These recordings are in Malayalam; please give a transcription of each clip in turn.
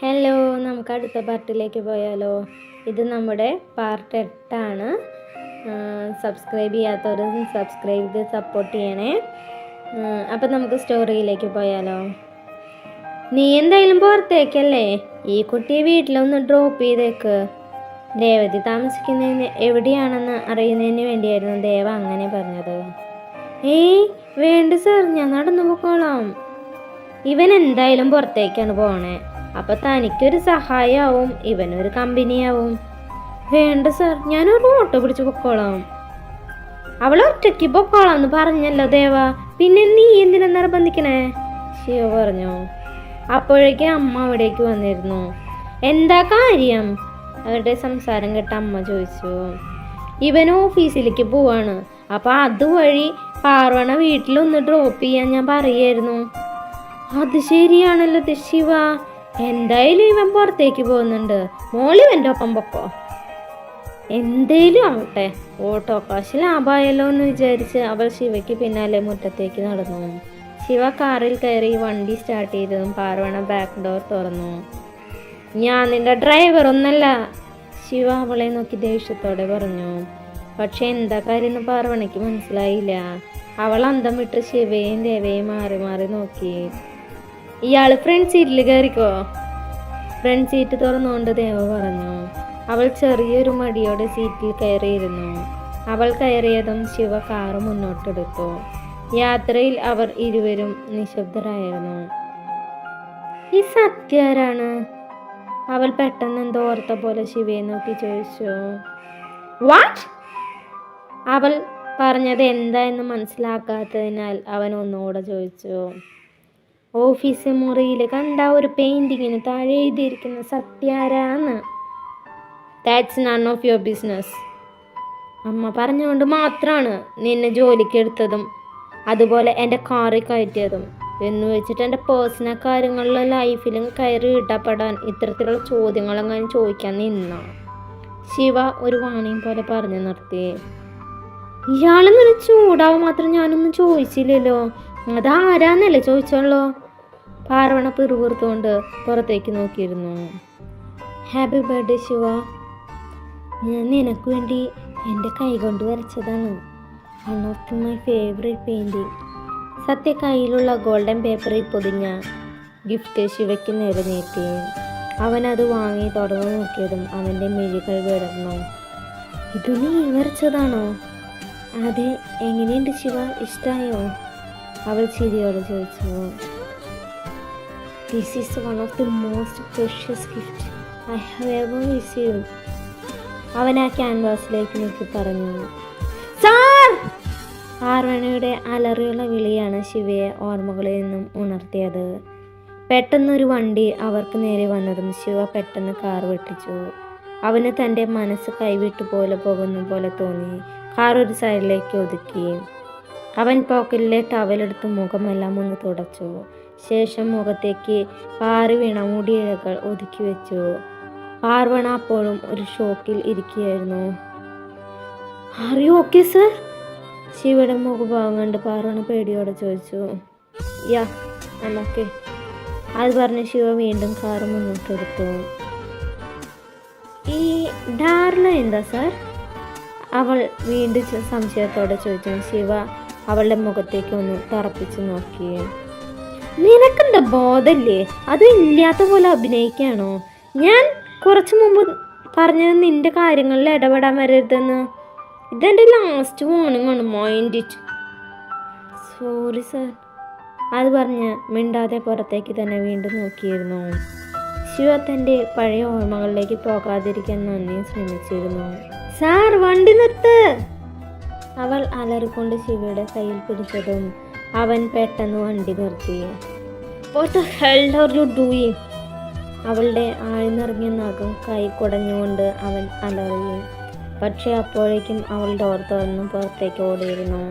ഹലോ, നമുക്ക് അടുത്ത പാർട്ടിലേക്ക് പോയാലോ? ഇത് നമ്മുടെ പാർട്ട് 8 സബ്സ്ക്രൈബ് ചെയ്യാത്തവർ സബ്സ്ക്രൈബ് ചെയ്ത് സപ്പോർട്ട് ചെയ്യണേ. അപ്പം നമുക്ക് സ്റ്റോറിയിലേക്ക് പോയാലോ? നീ എന്തായാലും പുറത്തേക്കല്ലേ, ഈ കുട്ടിയെ വീട്ടിലൊന്ന് ഡ്രോപ്പ് ചെയ്തേക്ക്. രേവതി താമസിക്കുന്നതിന് എവിടെയാണെന്ന് അറിയുന്നതിന് വേണ്ടിയായിരുന്നു ദേവ അങ്ങനെ പറഞ്ഞത്. ഏയ് വേണ്ട സർ, ഞാൻ നടന്നു പോയിക്കോളാം. ഇവൻ എന്തായാലും പുറത്തേക്കാണ് പോണേ, അപ്പൊ തനിക്കൊരു സഹായമാവും, ഇവനൊരു കമ്പനിയാവും. വേണ്ട സർ, ഞാനൊരു ഓട്ടോ പിടിച്ച് പൊക്കോളാം. അവൾ ഒറ്റയ്ക്ക് പൊക്കോളാം എന്ന് പറഞ്ഞല്ലോ ദേവ, പിന്നെ നീ എന്തിനാ നിർബന്ധിക്കണേ? ശിവ പറഞ്ഞു. അപ്പോഴേക്കും അമ്മ അവിടേക്ക് വന്നിരുന്നു. എന്താ കാര്യം? അവരുടെ സംസാരം കേട്ട അമ്മ ചോദിച്ചു. ഇവൻ ഓഫീസിലേക്ക് പോവാണ്, അപ്പൊ അതുവഴി പാർവണ വീട്ടിലൊന്ന് ഡ്രോപ്പ് ചെയ്യാൻ ഞാൻ പറയായിരുന്നു. അത് ശരിയാണല്ലോ ശിവ, എന്തായാലും ഇവൻ പുറത്തേക്ക് പോകുന്നുണ്ട്, മോളിവൻ്റെ ഒപ്പം പൊക്കോ. എന്തേലും ആവട്ടെ, ഓട്ടോ കാശ് ലാഭമായല്ലോ എന്ന് വിചാരിച്ച് അവൾ ശിവയ്ക്ക് പിന്നാലെ മുറ്റത്തേക്ക് നടന്നു. ശിവ കാറിൽ കയറി വണ്ടി സ്റ്റാർട്ട് ചെയ്തതും പാർവണ ബാക്ക് ഡോർ തുറന്നു. ഞാൻ നിന്റെ ഡ്രൈവർ ഒന്നല്ല, ശിവ അവളെ നോക്കി ദേഷ്യത്തോടെ പറഞ്ഞു. പക്ഷെ എന്താ കാര്യം പാർവണയ്ക്ക് മനസ്സിലായില്ല. അവൾ അന്തം വിട്ട് ശിവയും ദേവയും മാറി മാറി നോക്കി. ഇയാള് ഫ്രണ്ട് സീറ്റിൽ കയറിക്കോ. ഫ്രണ്ട് സീറ്റ് തുറന്നുകൊണ്ട് ദേവ പറഞ്ഞു. അവൾ ചെറിയൊരു മടിയോടെ സീറ്റിൽ കയറിയിരുന്നു. അവൾ കയറിയതും ശിവ കാറ് മുന്നോട്ടെടുത്തു. യാത്രയിൽ അവർ ഇരുവരും നിശബ്ദരായിരുന്നു. ഈ സത്യ ആരാണ്? അവൾ പെട്ടെന്ന് എന്തോ ഓർത്ത പോലെ ശിവയെ നോക്കി ചോദിച്ചു. വാട്ട്? അവൾ പറഞ്ഞത് എന്തായെന്ന് മനസ്സിലാക്കാത്തതിനാൽ അവൻ ഒന്നുകൂടെ ചോദിച്ചു. ഓഫീസ് മുറിയിൽ കണ്ട ഒരു പെയിന്റിങ്ങിന് താഴെ എഴുതിയിരിക്കുന്ന സത്യാരാന്ന്. That's none of your business. അമ്മ പറഞ്ഞുകൊണ്ട് മാത്രമാണ് നിന്നെ ജോലിക്ക് എടുത്തതും അതുപോലെ എൻ്റെ കാറിൽ കയറ്റിയതും എന്ന് വെച്ചിട്ട് എൻ്റെ പേഴ്സണൽ കാര്യങ്ങളിലും ലൈഫിലും കയറി ഇടപെടാൻ ഇത്തരത്തിലുള്ള ചോദ്യങ്ങളെങ്ങനെ ചോദിക്കാൻ നിന്ന. ശിവ ഒരു വാണിയും പോലെ പറഞ്ഞു നിർത്തി. ഇയാളിങ്ങനെ ചൂടാവും മാത്രം ഞാനൊന്നും ചോദിച്ചില്ലല്ലോ, അതാരാന്നല്ലേ ചോദിച്ചോളൂ. പാർവണ പിറുപിറുത്തുകൊണ്ട് പുറത്തേക്ക് നോക്കിയിരുന്നു. ഹാപ്പി ബർത്ത്ഡേ ശിവ, ഞാൻ നിനക്ക് വേണ്ടി എൻ്റെ കൈ കൊണ്ട് വരച്ചതാണ്. One of my favourite painting. Satya കയ്യിലുള്ള ഗോൾഡൻ പേപ്പറിൽ പൊതിഞ്ഞ ഗിഫ്റ്റ് ശിവയ്ക്ക് നേരെ നീട്ടി. അവനത് വാങ്ങി തുടർന്ന് നോക്കിയതും അവൻ്റെ മിഴികൾ വിടർന്നു. ഇത് നീ വരച്ചതാണോ? അതെ. എങ്ങനെയുണ്ട് ശിവ, ഇഷ്ടമായോ? അവൾ ചിരിയോടെ ചോദിച്ചു. This is one of the most precious gift I have ever received. അവൻ ആ ക്യാൻവാസിലേക്ക് നോക്കി പറഞ്ഞു. സാർ! പാർവണയുടെ അലറിയുള്ള വിളിയാണ് ശിവയെ ഓർമ്മകളിൽ നിന്നും ഉണർത്തിയത്. പെട്ടെന്നൊരു വണ്ടി അവർക്ക് നേരെ വന്നതും ശിവ പെട്ടെന്ന് കാർ വെട്ടിച്ചു. അവന് തൻ്റെ മനസ്സ് കൈവിട്ടു പോലെ പോകുന്ന പോലെ തോന്നി. കാർ ഒരു സൈഡിലേക്ക് ഒതുക്കി. അവൻ പോക്കറ്റിലെ ടവലെടുത്ത് മുഖമെല്ലാം ഒന്ന് തുടച്ചു. ശേഷം മുഖത്തേക്ക് പാറി വീണ മുടിയിഴകൾ ഒതുക്കി വെച്ചു. പാർവണ അപ്പോഴും ഒരു ഷോക്കിൽ ഇരിക്കുകയായിരുന്നു. Are you okay sir? ശിവയുടെ മുഖഭാവം കണ്ട് പാർവണ പേടിയോടെ ചോദിച്ചു. Yeah, I am okay. അത് പറഞ്ഞ് ശിവ വീണ്ടും കാറ് മുന്നോട്ടെടുത്തു. ഈ ഡാർല എന്താ സാർ? അവൾ വീണ്ടും സംശയത്തോടെ ചോദിച്ചു. ശിവ അവളുടെ മുഖത്തേക്ക് ഒന്ന് തറപ്പിച്ച് നോക്കി. നിനക്കെന്താ ബോധല്ലേ? അത് ഇല്ലാത്ത പോലെ അഭിനയിക്കുകയാണോ? ഞാൻ കുറച്ച് മുമ്പ് പറഞ്ഞത് നിന്റെ കാര്യങ്ങളിൽ ഇടപെടാൻ വരരുതെന്ന്. ഇതെൻ്റെ ലാസ്റ്റ് വാർണിംഗ് ആണ്, മൈൻഡ് ഇറ്റ്. Sorry sir. അത് പറഞ്ഞ് മിണ്ടാതെ പുറത്തേക്ക് തന്നെ വീണ്ടും നോക്കിയിരുന്നു. ശിവ തൻ്റെ പഴയ ഓർമ്മകളിലേക്ക് പോകാതിരിക്കാൻ നന്ദി ശ്രമിച്ചിരുന്നു. സാർ, വണ്ടി നിർത്ത്! അവൾ അലറിക്കൊണ്ട് ശിവയുടെ കയ്യിൽ പിടിച്ചതും അവൻ പെട്ടെന്ന് വണ്ടി നിർത്തി. What the hell are you doing? അവളുടെ ആഴ്ന്നിറങ്ങിയ നഖം കൈ കുടഞ്ഞുകൊണ്ട് അവൻ അലറി. പക്ഷെ അപ്പോഴേക്കും അവൾ ഡോർ തുറന്ന് പുറത്തേക്ക് ഓടിയിരുന്നു.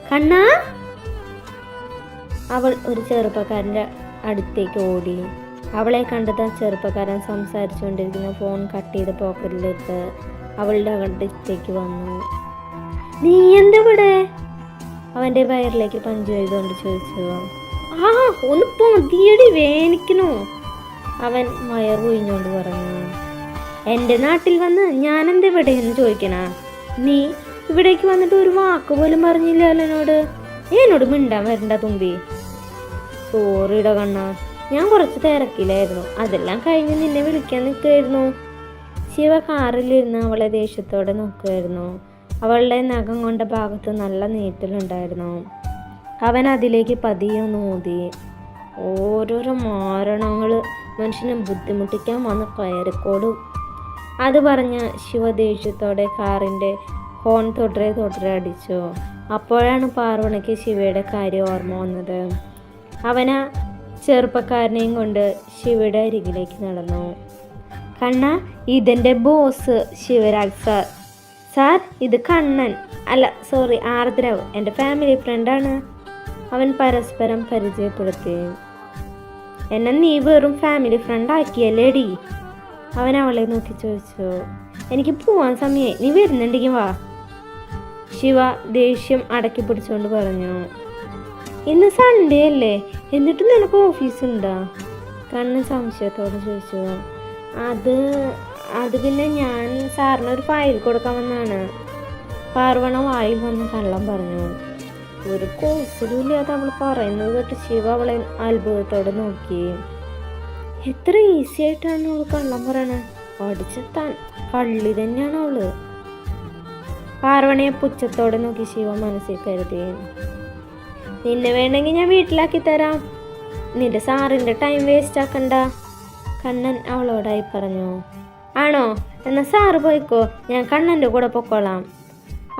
കണ്ണാ! അവൾ ഒരു ചെറുപ്പക്കാരൻ്റെ അടുത്തേക്ക് ഓടി. അവളെ കണ്ടത് ചെറുപ്പക്കാരൻ സംസാരിച്ചുകൊണ്ടിരിക്കുന്ന ഫോൺ കട്ട് ചെയ്ത് പോക്കറ്റിലിട്ട് അവളുടെ അടുത്തേക്ക് വന്നു. നീ എന്താ ഇവിടെ? അവൻ്റെ വയറിലേക്ക് പഞ്ച് ചെയ്തുകൊണ്ട് ചോദിച്ചു. ആ, ഒന്ന് പൊതിയടി, വേനിക്കണോ? അവൻ വയറുകൊഴിഞ്ഞുകൊണ്ട് പറഞ്ഞു. എൻ്റെ നാട്ടിൽ വന്ന് ഞാനെന്ത് ഇവിടെയെന്ന് ചോദിക്കണ? നീ ഇവിടേക്ക് വന്നിട്ട് ഒരു വാക്ക് പോലും പറഞ്ഞില്ലല്ലോ എന്നോട്. എന്നോട് മിണ്ടാൻ വരണ്ട തുമ്പി. സോറിയുടെ കണ്ണ, ഞാൻ കുറച്ച് തിരക്കിലായിരുന്നു. അതെല്ലാം കഴിഞ്ഞ് നിന്നെ വിളിക്കാൻ നിൽക്കുമായിരുന്നു. ശിവ കാറിലിരുന്ന് അവളെ ദേഷ്യത്തോടെ നോക്കുമായിരുന്നു. അവളുടെ നഖം കൊണ്ട ഭാഗത്ത് നല്ല നീറ്റലുണ്ടായിരുന്നു. അവൻ അതിലേക്ക് പതിയെ നോതി. ഓരോരോ മാരണങ്ങൾ മനുഷ്യനെ ബുദ്ധിമുട്ടിക്കാൻ വന്ന് കയറിക്കോടും. അത് പറഞ്ഞ് ശിവ ദേഷ്യത്തോടെ കാറിൻ്റെ ഹോൺ തൊട്ടരെ അടിച്ചു. അപ്പോഴാണ് പാർവണിക്ക് ശിവയുടെ കാര്യം ഓർമ്മ വന്നത്. അവനാ ചെറുപ്പക്കാരനെയും കൊണ്ട് ശിവയുടെ അരികിലേക്ക് നടന്നു. കണ്ണ, ഇതെൻ്റെ ബോസ് ശിവരാജ് സാർ. സാർ, ഇത് കണ്ണൻ, അല്ല സോറി ആർദ്രവ്, എൻ്റെ ഫാമിലി ഫ്രണ്ടാണ്. അവൻ പരസ്പരം പരിചയപ്പെടുത്തി. എന്നെ നീ വെറും ഫാമിലി ഫ്രണ്ട് ആക്കിയല്ലേടി? അവൻ അവളെ നോക്കി ചോദിച്ചു. എനിക്ക് പോവാൻ സമയമായി, നീ വരുന്നുണ്ടെങ്കിൽ വാ. ശിവ ദേഷ്യം അടക്കി പിടിച്ചുകൊണ്ട് പറഞ്ഞു. ഇന്ന് സൺഡേ അല്ലേ, എന്നിട്ട് നിനക്ക് ഓഫീസുണ്ടോ? കണ്ണൻ സംശയത്തോടെ ചോദിച്ചു. അത് പിന്നെ ഞാൻ സാറിനൊരു ഫയൽ കൊടുക്കാൻ വന്നാണ്. പാർവണ വായിൽ വന്ന് കള്ളം പറഞ്ഞു. ഒരു കോഴ്സിലും ഇല്ലാതെ അവൾ പറയുന്നത് കേട്ട് ശിവ അവളെ അത്ഭുതത്തോടെ നോക്കി. എത്ര ഈസി ആയിട്ടാണ് അവൾ കള്ളം പറയണത്. പഠിച്ചെത്താൻ കള്ളി തന്നെയാണ് അവള്. പാർവണയെ പുച്ഛത്തോടെ നോക്കി ശിവ മനസ്സിൽ കരുതി. നിന്നെ വേണമെങ്കിൽ ഞാൻ വീട്ടിലാക്കി തരാം, നിന്റെ സാറിൻ്റെ ടൈം വേസ്റ്റ് ആക്കണ്ട, കണ്ണൻ അവളോടായി പറഞ്ഞു. ആണോ? എന്നാൽ സാറ് പോയിക്കോ, ഞാൻ കണ്ണൻ്റെ കൂടെ പൊക്കോളാം.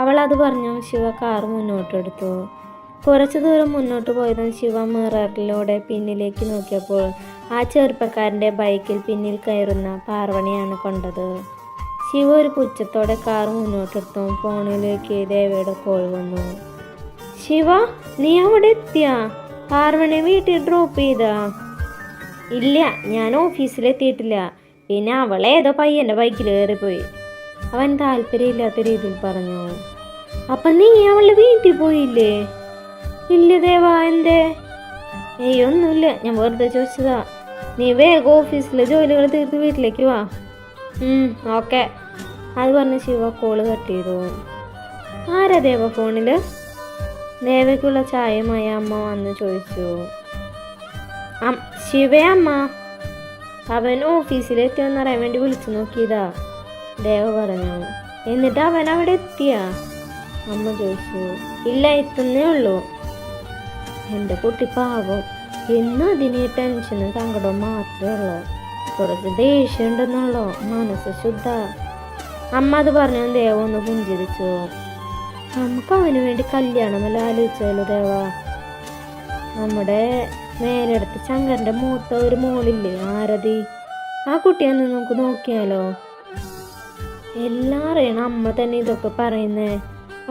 അവൾ അത് പറഞ്ഞു ശിവ കാർ മുന്നോട്ടെടുത്തു. കുറച്ചു ദൂരം മുന്നോട്ട് പോയതും ശിവ മിററിലൂടെ പിന്നിലേക്ക് നോക്കിയപ്പോൾ ആ ചെറുപ്പക്കാരൻ്റെ ബൈക്കിൽ പിന്നിൽ കയറുന്ന പാർവണിയാണ് കണ്ടത്. ശിവ ഒരു പുച്ഛത്തോടെ കാർ മുന്നോട്ടെടുത്തു. ഫോണിലേക്ക് ദേവയുടെ കോൾ വന്നു. ശിവ, നീ അവിടെ എത്തിയാ? പാർവണയെ വീട്ടിൽ ഡ്രോപ്പ് ചെയ്താ? ഇല്ല, ഞാൻ ഓഫീസിലെത്തിയിട്ടില്ല. പിന്നെ അവളെ ഏതോ പയ്യൻ്റെ ബൈക്കിൽ കയറിപ്പോയി, അവൻ താല്പര്യമില്ലാത്ത രീതിയിൽ പറഞ്ഞു. അപ്പം നീ അവളുടെ വീട്ടിൽ പോയില്ലേ? ഇല്ല ദേവാ, എന്തേ? ഒന്നുമില്ല, ഞാൻ വെറുതെ ചോദിച്ചതാ. നീ വേഗം ഓഫീസിലെ ജോലികൾ തീർത്ത് വീട്ടിലേക്ക് വാ. ഓക്കെ. അത് പറഞ്ഞ് ശിവ കോള് കട്ട് ചെയ്തു. ആരാ ദേവ ഫോണിൽ? ദേവയ്ക്കുള്ള ചായയുമായി അമ്മ വന്ന് ചോദിച്ചു. ശിവയമ്മ. അവൻ ഓഫീസിലെത്തിയെന്ന് അറിയാൻ വേണ്ടി വിളിച്ചു നോക്കിയതാ, ദേവ പറഞ്ഞു. എന്നിട്ട് അവൻ അവിടെ എത്തിയാ? അമ്മ ചോദിച്ചു. ഇല്ല, എത്തുന്നേ ഉള്ളൂ. എൻ്റെ കുട്ടി പാവം, എന്നും അതിന് ടെൻഷനും സങ്കടവും മാത്രമേ ഉള്ളൂ. കുറച്ച് ദേഷ്യം ഉണ്ടെന്നുള്ളൂ, മനസ്സ് ശുദ്ധ. അമ്മ അത് പറഞ്ഞു. ദേവ ഒന്ന് പുഞ്ചിരിച്ചു. നമുക്ക് അവന് വേണ്ടി കല്യാണമെല്ലാം ആലോചിച്ചാലോ ദേവ? നമ്മുടെ മേലെടുത്ത് ശങ്കരൻ്റെ മൂത്ത ഒരു മോളില്ലേ, ആരതി, ആ കുട്ടിയെന്ന് നമുക്ക് നോക്കിയാലോ? എല്ലാം അറിയണം, അമ്മ തന്നെ ഇതൊക്കെ പറയുന്നേ.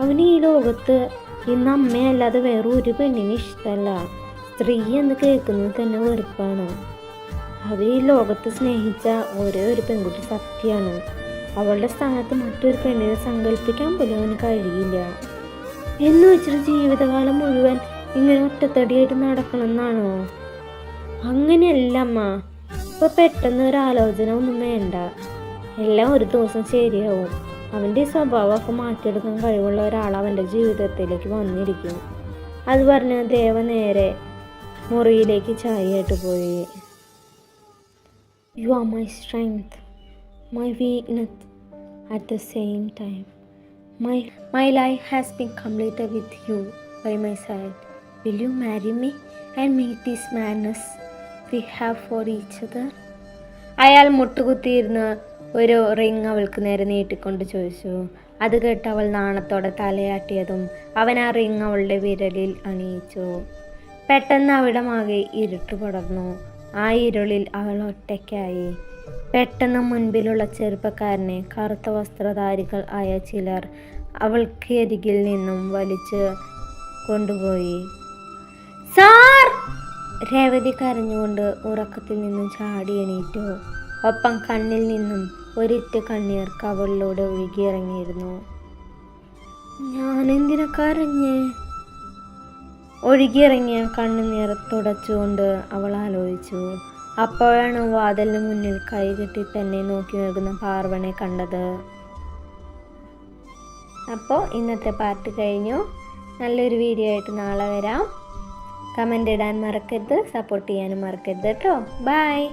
അവന് ഈ ലോകത്ത് ഇന്ന് അമ്മയല്ലാതെ വേറെ ഒരു പെണ്ണിന് ഇഷ്ടമല്ല. സ്ത്രീ എന്ന് കേൾക്കുന്നത് തന്നെ വെറുപ്പാണ്. അവർ ഈ ലോകത്ത് സ്നേഹിച്ച ഒരേ ഒരു പെൺകുട്ടി സത്യമാണ്. അവളുടെ സ്ഥാനത്ത് മറ്റൊരു പെണ്ണിനെ സങ്കല്പിക്കാൻ പോലും അവന് കഴിയില്ല. എന്ന് വെച്ചിട്ട് ജീവിതകാലം മുഴുവൻ ഇങ്ങനെ ഒറ്റത്തടിയായിട്ട് നടക്കണമെന്നാണോ? അങ്ങനെയല്ല അമ്മ. ഇപ്പോൾ പെട്ടെന്ന് ഒരു ആലോചന ഒന്നും വേണ്ട, എല്ലാം ഒരു ദിവസം ശരിയാവും. അവൻ്റെ സ്വഭാവമൊക്കെ മാറ്റിയെടുക്കാൻ കഴിവുള്ള ഒരാൾ അവൻ്റെ ജീവിതത്തിലേക്ക് വന്നിരിക്കും. അത് പറഞ്ഞ് ദേവ നേരെ മുറിയിലേക്ക് ചായയായിട്ട് പോയി. You are my strength, my weakness at the same time. My life has been completed with you by my side. Will you marry me and meet this madness we have for each other? അയാൾ മുട്ടുകുത്തിയിരുന്ന് ഒരു റിങ് അവൾക്ക് നേരെ നീട്ടിക്കൊണ്ട് ചോദിച്ചു. അത് കേട്ട് അവൾ നാണത്തോടെ തലയാട്ടിയതും അവൻ ആ റിങ് അവളുടെ വിരലിൽ അണിയിച്ചു. പെട്ടെന്ന് അവിടമാകെ ഇരുട്ട് പടർന്നു. ആ ഇരുളിൽ അവൾ ഒറ്റയ്ക്കായി. പെട്ടെന്ന് മുൻപിലുള്ള ചെറുപ്പക്കാരനെ കറുത്ത വസ്ത്രധാരികൾ ആയ ചിലർ അവൾക്ക് അരികിൽ നിന്നും വലിച്ച് കൊണ്ടുപോയി. സാർ! രേവതി കരഞ്ഞുകൊണ്ട് ഉറക്കത്തിൽ നിന്നും ചാടി എണീറ്റു. ഒപ്പം കണ്ണിൽ നിന്നും ഒരിറ്റ് കണ്ണീർ കവളിലൂടെ ഒഴുകിയിറങ്ങിയിരുന്നു. ഞാനെന്തിനാ കരഞ്ഞേ? ഒഴുകിയിറങ്ങിയ കണ്ണുനീർ തുടച്ചുകൊണ്ട് അവൾ ആലോചിച്ചു. അപ്പോഴാണ് വാതിലിന് മുന്നിൽ കൈ കെട്ടി തന്നെ നോക്കി നിൽക്കുന്ന പാർവണെ കണ്ടത്. അപ്പോൾ ഇന്നത്തെ പാർട്ട് കഴിഞ്ഞു. നല്ലൊരു വീഡിയോ ആയിട്ട് നാളെ വരാം. കമൻ്റ് ഇടാൻ മറക്കരുത്, സപ്പോർട്ട് ചെയ്യാനും മറക്കരുത് കേട്ടോ. ബൈ.